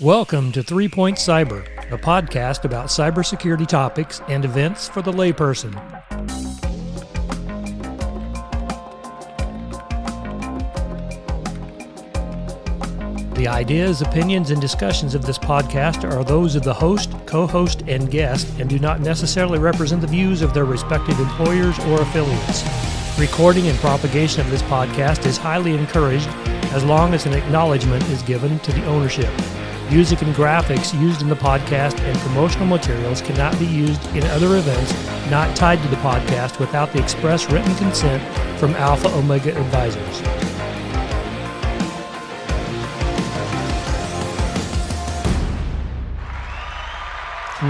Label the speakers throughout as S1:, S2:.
S1: Welcome to 3PointCyber, a podcast about cybersecurity topics and events for the layperson. The ideas, opinions, and discussions of this podcast are those of the host, co-host, and guest, and do not necessarily represent the views of their respective employers or affiliates. Recording and propagation of this podcast is highly encouraged as long as an acknowledgement is given to the ownership. Music and graphics used in the podcast and promotional materials cannot be used in other events not tied to the podcast without the express written consent from Alpha Omega Advisors.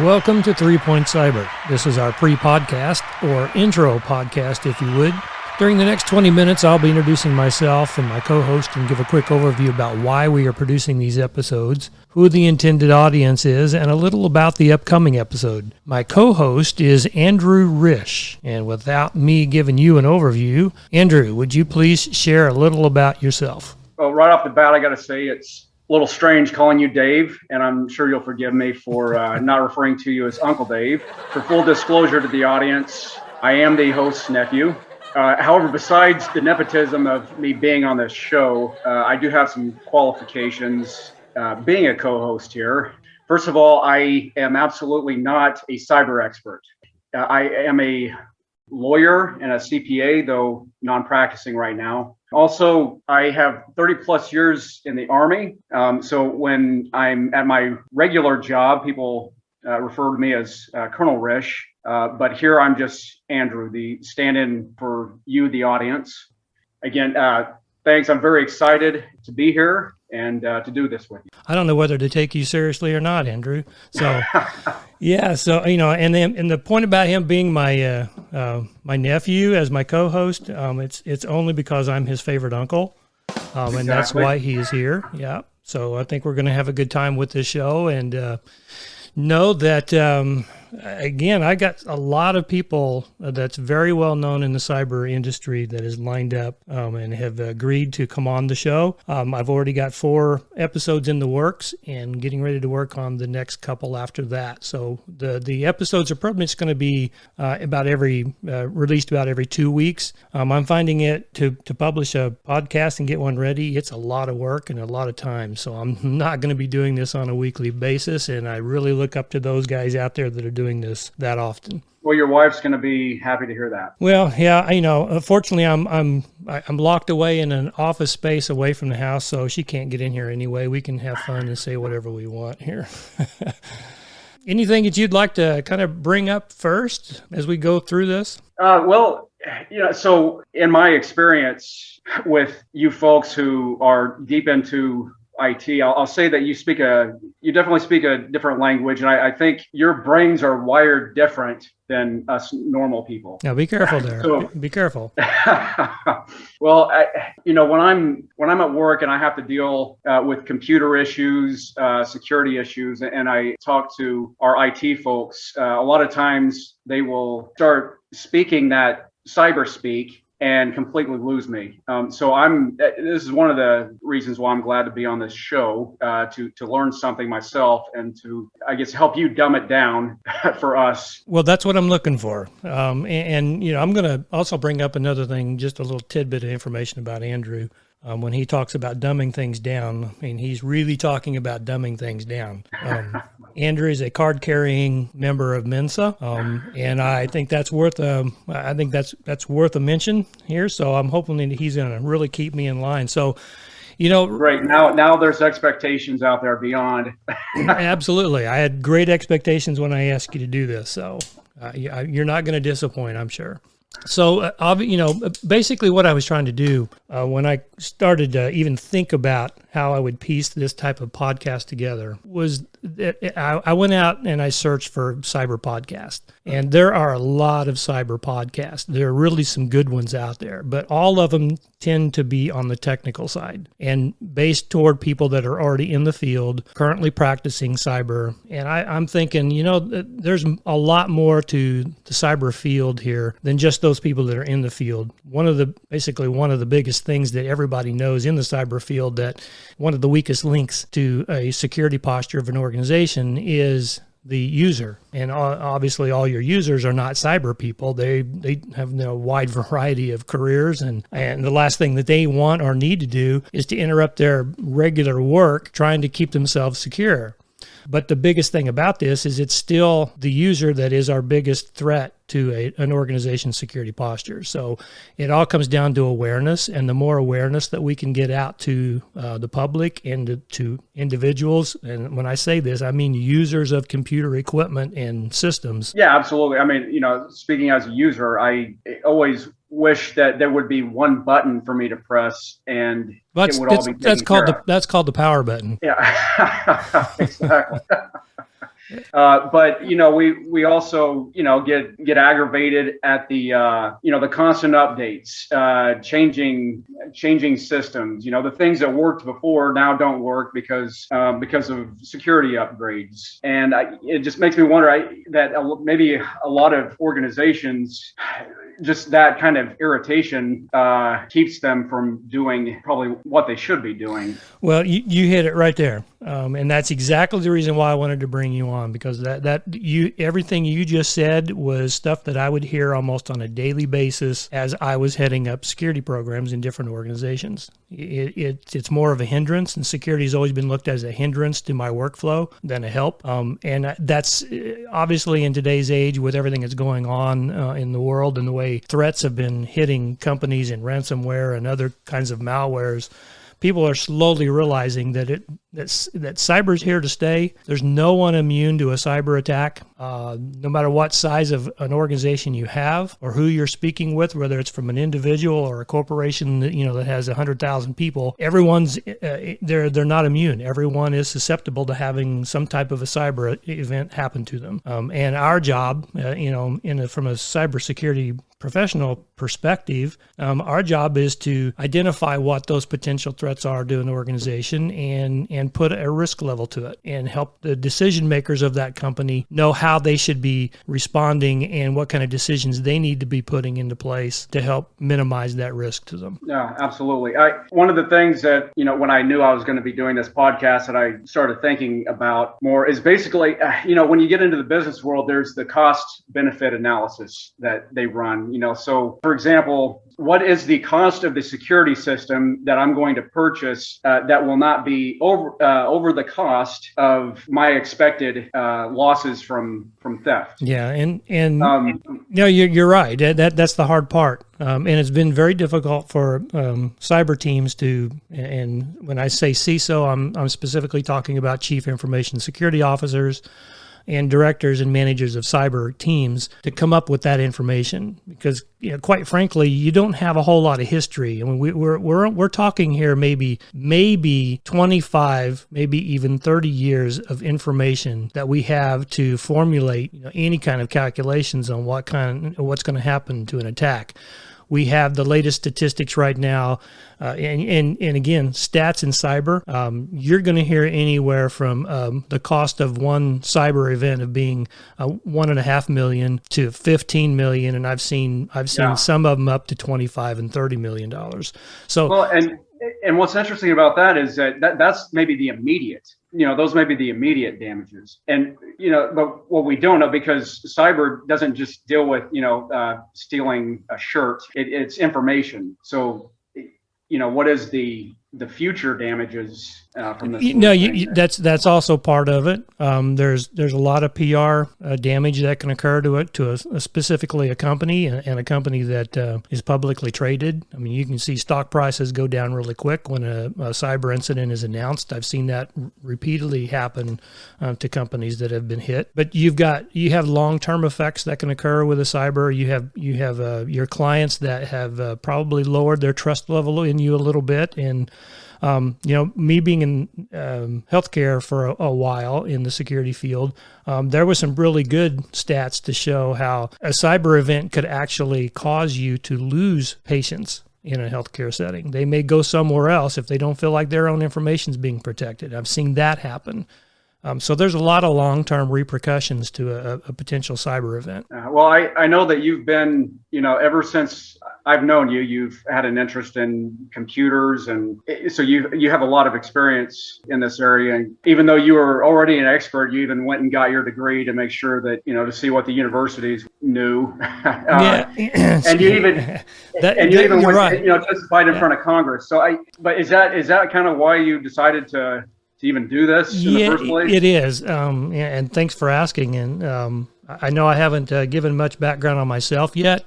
S1: Welcome to 3PointCyber. This is our pre-podcast, or intro podcast, if you would. During the next 20 minutes, I'll be introducing myself and my co-host and give a quick overview about why we are producing these episodes, who the intended audience is, and a little about the upcoming episode. My co-host is Andrew Risch, and without me giving you an overview, Andrew, would you please share a little about yourself?
S2: Well, right off the bat, I got to say it's a little strange calling you Dave, and I'm sure you'll forgive me for not referring to you as Uncle Dave. For full disclosure to the audience, I am the host's nephew. However, besides the nepotism of me being on this show, I do have some qualifications being a co-host here. First of all, I am absolutely not a cyber expert. I am a lawyer and a CPA, though non-practicing right now. Also, I have 30 plus years in the Army. So when I'm at my regular job, people refer to me as Colonel Risch. But here I'm just Andrew, the stand-in for you, the audience. Again, thanks. I'm very excited to be here and to do this with you.
S1: I don't know whether to take you seriously or not, Andrew. So, yeah. So and the point about him being my my nephew as my co-host, it's only because I'm his favorite uncle, exactly. And that's why he is here. Yeah. So I think we're going to have a good time with this show, and know that. Again, I got a lot of people that's very well known in the cyber industry that is lined up and have agreed to come on the show. I've already got 4 episodes in the works and getting ready to work on the next couple after that. So the episodes are probably just going to be released about every 2 weeks. I'm finding it to publish a podcast and get one ready. It's a lot of work and a lot of time. So I'm not going to be doing this on a weekly basis. And I really look up to those guys out there that are doing this that often.
S2: Well, your wife's going to be happy to hear that.
S1: Well, yeah, unfortunately, I'm locked away in an office space away from the house, so she can't get in here anyway. We can have fun and say whatever we want here. Anything that you'd like to kind of bring up first as we go through this?
S2: So in my experience with you folks who are deep into IT, I'll say that you definitely speak a different language, and I think your brains are wired different than us normal people.
S1: Now, be careful there. Be careful.
S2: Well, when I'm at work and I have to deal with computer issues, security issues, and I talk to our IT folks, a lot of times they will start speaking that cyber speak and completely lose me. So this is one of the reasons why I'm glad to be on this show, to learn something myself and to, I guess, help you dumb it down for us.
S1: Well, that's what I'm looking for. I'm going to also bring up another thing, just a little tidbit of information about Andrew. When he talks about dumbing things down, I mean, he's really talking about dumbing things down. Andrew is a card-carrying member of Mensa, and I think that's worth that's worth a mention here. So I'm hoping that he's going to really keep me in line. So,
S2: right now there's expectations out there beyond.
S1: Absolutely, I had great expectations when I asked you to do this. So you're not going to disappoint, I'm sure. So, basically what I was trying to do when I started to even think about how I would piece this type of podcast together was that I went out and I searched for cyber podcast. And there are a lot of cyber podcasts. There are really some good ones out there, but all of them tend to be on the technical side and based toward people that are already in the field, currently practicing cyber. And I'm thinking, there's a lot more to the cyber field here than just those people that are in the field. One of the biggest things that everybody knows in the cyber field that one of the weakest links to a security posture of an organization is the user. And obviously all your users are not cyber people. They have a wide variety of careers, and the last thing that they want or need to do is to interrupt their regular work trying to keep themselves secure. But the biggest thing about this is it's still the user that is our biggest threat to an organization's security posture. So it all comes down to awareness, and the more awareness that we can get out to the public and to individuals, and when I say this, I mean users of computer equipment and systems.
S2: Yeah, absolutely. I mean, speaking as a user, I always wish that there would be one button for me to press and it would all be taken care of.
S1: That's called the power button.
S2: Yeah, exactly. But we also get aggravated at the the constant updates, changing systems. The things that worked before now don't work because of security upgrades, and it just makes me wonder that maybe a lot of organizations, just that kind of irritation keeps them from doing probably what they should be doing.
S1: Well, you hit it right there. And that's exactly the reason why I wanted to bring you on, because everything you just said was stuff that I would hear almost on a daily basis as I was heading up security programs in different organizations. It's more of a hindrance, and security has always been looked at as a hindrance to my workflow than a help. And that's obviously in today's age with everything that's going on in the world and the way threats have been hitting companies and ransomware and other kinds of malwares. People are slowly realizing that cyber's here to stay. There's no one immune to a cyber attack, no matter what size of an organization you have or who you're speaking with, whether it's from an individual or a corporation that has 100,000 people. Everyone's they're not immune. Everyone is susceptible to having some type of a cyber event happen to them. And our job, from a cybersecurity professional perspective, our job is to identify what those potential threats are to an organization and put a risk level to it and help the decision makers of that company know how they should be responding and what kind of decisions they need to be putting into place to help minimize that risk to them.
S2: Yeah, absolutely. One of the things that, when I knew I was going to be doing this podcast that I started thinking about more is basically, when you get into the business world, there's the cost benefit analysis that they run. So for example, what is the cost of the security system that I'm going to purchase that will not be over the cost of my expected losses from theft?
S1: Yeah, and you're right. That's the hard part, and it's been very difficult for cyber teams to. And when I say CISO, I'm specifically talking about Chief Information Security Officers and directors and managers of cyber teams to come up with that information, because quite frankly, you don't have a whole lot of history. I mean, we're talking here maybe 25, maybe even 30 years of information that we have to formulate any kind of calculations on what's going to happen to an attack. We have the latest statistics right now, and again, stats in cyber. You're going to hear anywhere from the cost of one cyber event of being $1.5 million to $15 million, and I've seen some of them up to $25 and $30 million. So
S2: well, and what's interesting about that is that's maybe the immediate. Those may be the immediate damages. And, but what we don't know, because cyber doesn't just deal with, stealing a shirt, it's information. So, what is the future damages from this?
S1: That's also part of it. There's a lot of PR damage that can occur to specifically a company and a company that is publicly traded. I mean, you can see stock prices go down really quick when a cyber incident is announced. I've seen that repeatedly happen to companies that have been hit. But you have long-term effects that can occur with a cyber. You have your clients that have probably lowered their trust level in you a little bit. And me being in healthcare for a while in the security field, there was some really good stats to show how a cyber event could actually cause you to lose patients in a healthcare setting. They may go somewhere else if they don't feel like their own information is being protected. I've seen that happen. So there's a lot of long-term repercussions to a potential cyber event.
S2: Well, I know that you've been, ever since I've known you, you've had an interest in computers, and so you have a lot of experience in this area. And even though you were already an expert, you even went and got your degree to make sure that, to see what the universities knew.
S1: Yeah,
S2: and you even went,
S1: right.
S2: testified in front of Congress. But is that kind of why you decided to even do this in the first place?
S1: It is. And thanks for asking. And I know I haven't given much background on myself yet.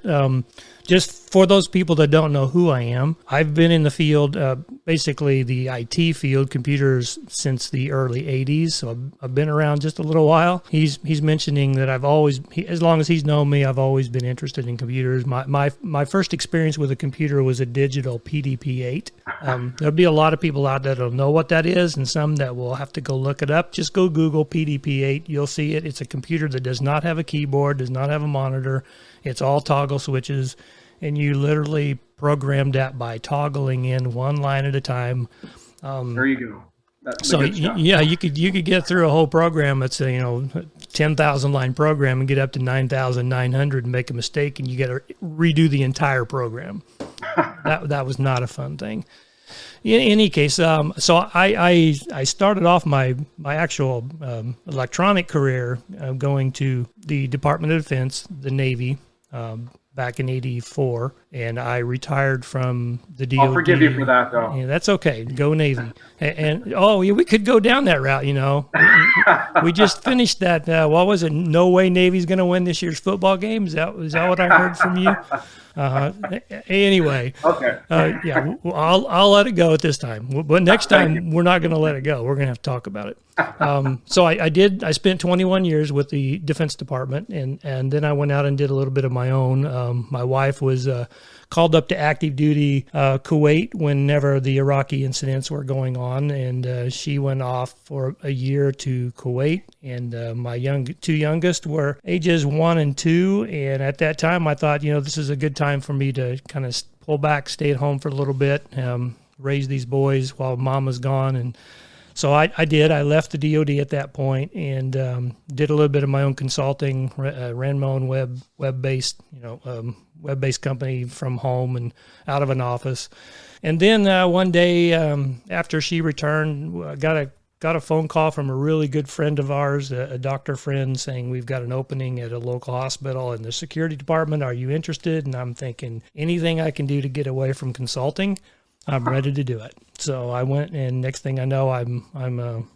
S1: Just for those people that don't know who I am, I've been in the field, basically the IT field, computers, since the early 80s. So I've been around just a little while. He's mentioning that as long as he's known me, I've always been interested in computers. My first experience with a computer was a digital PDP-8. There'll be a lot of people out there that'll know what that is, and some that will have to go look it up. Just go Google PDP-8. You'll see it. It's a computer that does not have a keyboard, does not have a monitor. It's all toggle switches, and you literally program that by toggling in one line at a time.
S2: There you go. That's
S1: so yeah, you could get through a whole program. It's a 10,000 line program and get up to 9,900 and make a mistake, and you got to redo the entire program. That was not a fun thing. In any case, so I started off my actual electronic career going to the Department of Defense, the Navy, back in '84, and I retired from the DoD.
S2: I'll forgive you for that, though.
S1: Yeah, that's okay. Go Navy. And yeah, we could go down that route. We just finished that. What was it? No way Navy's going to win this year's football game. Is that what I heard from you? Anyway,
S2: okay.
S1: Yeah, I'll let it go at this time. But next time, we're not going to let it go. We're going to have to talk about it. So I spent 21 years with the Defense Department, and then I went out and did a little bit of my own. My wife was called up to active duty Kuwait whenever the Iraqi incidents were going on, and she went off for a year to Kuwait. And my two youngest were ages 1 and 2, and at that time I thought, this is a good time for me to kind of pull back, stay at home for a little bit, raise these boys while mom was gone. And so I did. I left the DoD at that point and did a little bit of my own consulting, ran my own web-based, web-based company from home and out of an office. And then one day after she returned, got a phone call from a really good friend of ours, a doctor friend, saying we've got an opening at a local hospital in the security department. Are you interested? And I'm thinking, anything I can do to get away from consulting, I'm ready to do it. So I went, and next thing I know, I'm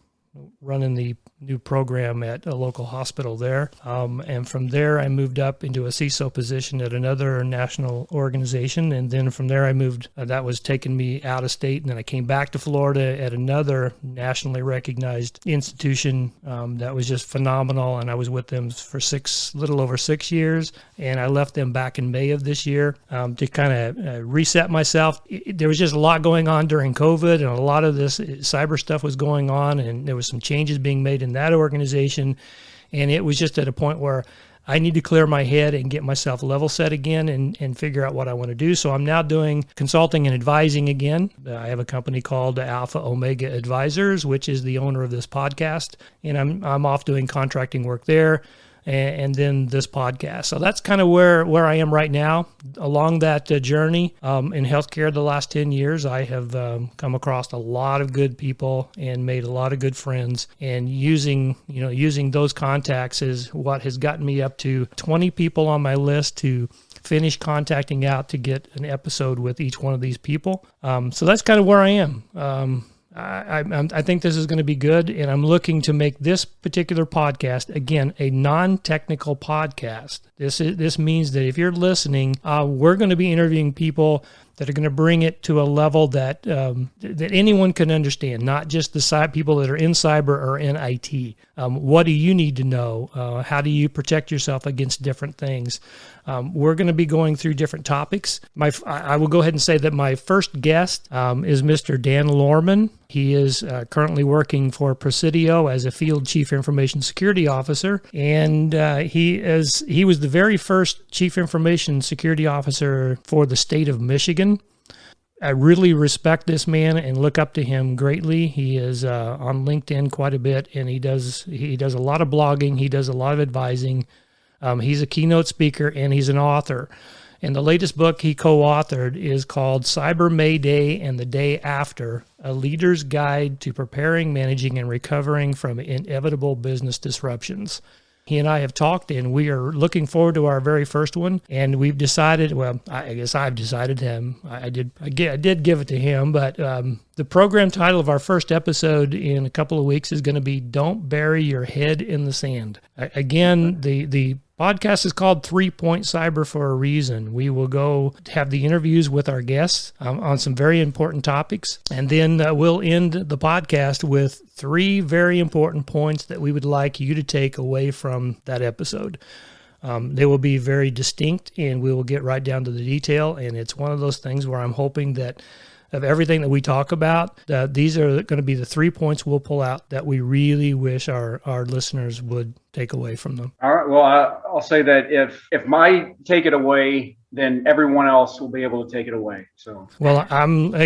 S1: running the new program at a local hospital there. And from there, I moved up into a CISO position at another national organization. And then from there, I moved, that was taking me out of state. And then I came back to Florida at another nationally recognized institution that was just phenomenal. And I was with them for little over 6 years. And I left them back in May of this year to kind of reset myself. There was just a lot going on during COVID, and a lot of this cyber stuff was going on, and there was some changes being made in that organization, and it was just at a point where I need to clear my head and get myself level set again and figure out what I want to do. So I'm now doing consulting and advising again. I have a company called Alpha Omega Advisors, which is the owner of this podcast, and I'm off doing contracting work there. And then this podcast. So that's kind of where I am right now. Along that journey in healthcare the last 10 years, I have come across a lot of good people and made a lot of good friends. And using those contacts is what has gotten me up to 20 people on my list to finish contacting out to get an episode with each one of these people. So that's kind of where I am. I think this is going to be good, and I'm looking to make this particular podcast, again, a non-technical podcast. This means that if you're listening, we're going to be interviewing people that are going to bring it to a level that that anyone can understand, not just the people that are in cyber or in IT. What do you need to know? How do you protect yourself against different things? We're going to be going through different topics. I will go ahead and say that my first guest is Mr. Dan Lorman. He is currently working for Presidio as a Field Chief Information Security Officer, and he was the very first Chief Information Security Officer for the state of Michigan. I really respect this man and look up to him greatly. He is on LinkedIn quite a bit, and he does a lot of blogging. He does a lot of advising. He's a keynote speaker, and he's an author. And the latest book he co-authored is called Cyber Mayday and the Day After, A Leader's Guide to Preparing, Managing, and Recovering from Inevitable Business Disruptions. He and I have talked, and we are looking forward to our very first one. And we've decided, well, I guess I've decided him. I did give it to him, but the program title of our first episode in a couple of weeks is going to be "Don't Bury Your Head in the Sand." Again, the podcast is called 3PointCyber for a reason. We will go have the interviews with our guests on some very important topics, and then we'll end the podcast with 3 very important points that we would like you to take away from that episode. They will be very distinct, and we will get right down to the detail, and it's one of those things where I'm hoping that of everything that we talk about, these are going to be the 3 points we'll pull out that we really wish our listeners would take away from them.
S2: All right. Well, I'll say that if my take it away, then everyone else will be able to take it away. So,
S1: well, we're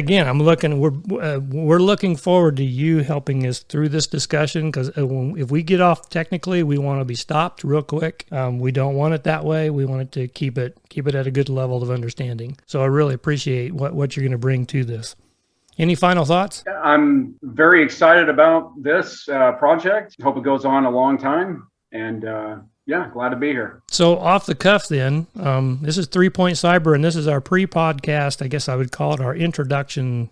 S1: looking forward to you helping us through this discussion, because if we get off technically, we want to be stopped real quick. We don't want it that way. We want it to keep it at a good level of understanding. So I really appreciate what you're going to bring to this. Any final thoughts? I'm
S2: very excited about this project. Hope it goes on a long time. And yeah, glad to be here. So off the cuff then, this is 3PointCyber, and this is our pre-podcast. I guess I would call it our introduction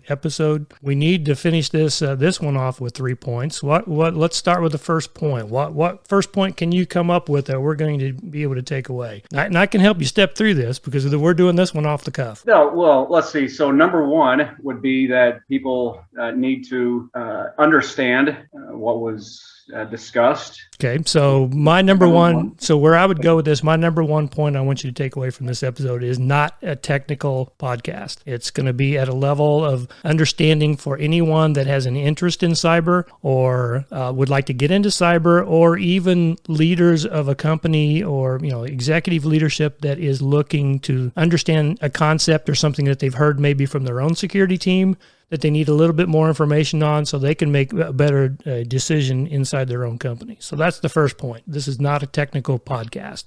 S2: episode. We need to finish this one off with 3 points. Let's start with the first point. What first point can you come up with that we're going to be able to take away? And I can help you step through this because we're doing this one off the cuff. No, well, let's see. So number 1 would be that people need to understand what was discussed. Okay, so my number one, so where I would go with this, my number 1 point I want you to take away from this episode is not a technical podcast. It's going to be at a level of understanding for anyone that has an interest in cyber or would like to get into cyber, or even leaders of a company or executive leadership that is looking to understand a concept or something that they've heard maybe from their own security team that they need a little bit more information on so they can make a better decision inside their own company. So that's the first point. This is not a technical podcast.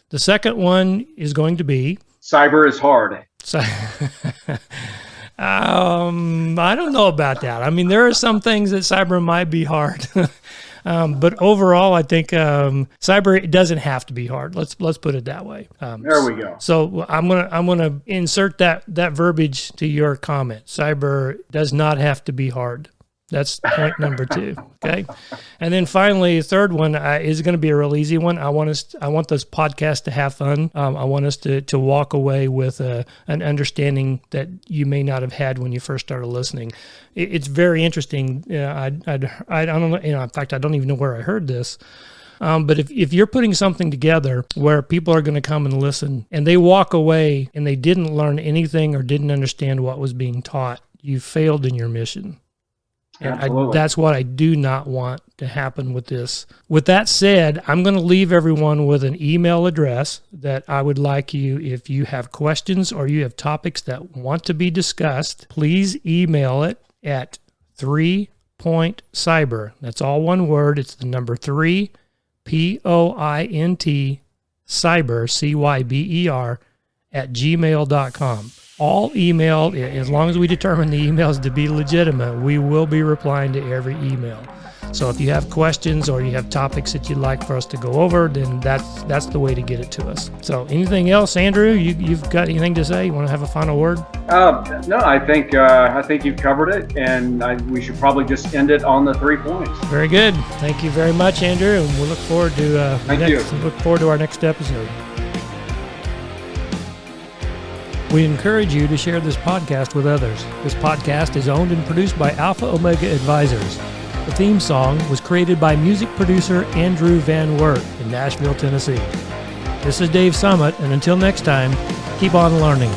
S2: The second one is going to be... Cyber is hard. I don't know about that. I mean, there are some things that cyber might be hard. But overall, I think cyber doesn't have to be hard. Let's put it that way. There we go. So I'm gonna insert that verbiage to your comment. Cyber does not have to be hard. That's point number 2. Okay, and then finally, the third one is going to be a real easy one. I want this podcast to have fun. I want us to walk away with an understanding that you may not have had when you first started listening. It's very interesting. I don't know. In fact, I don't even know where I heard this. But if you're putting something together where people are going to come and listen, and they walk away and they didn't learn anything or didn't understand what was being taught, you failed in your mission. And that's what I do not want to happen with this. With that said, I'm going to leave everyone with an email address that I would like you, if you have questions or you have topics that want to be discussed, please email it at 3PointCyber. That's all one word. It's the number 3, POINT, cyber, CYBER, at gmail.com. All email, as long as we determine the emails to be legitimate, we will be replying to every email. So if you have questions or you have topics that you'd like for us to go over, then that's the way to get it to us. So anything else, Andrew? You've got anything to say? You want to have a final word? No, I think you've covered it, and we should probably just end it on the 3 points. Very good. Thank you very much, Andrew, and we'll look forward to look forward to our next episode. We encourage you to share this podcast with others. This podcast is owned and produced by Alpha Omega Advisors. The theme song was created by music producer Andrew Van Wert in Nashville, Tennessee. This is Dave Summit, and until next time, keep on learning.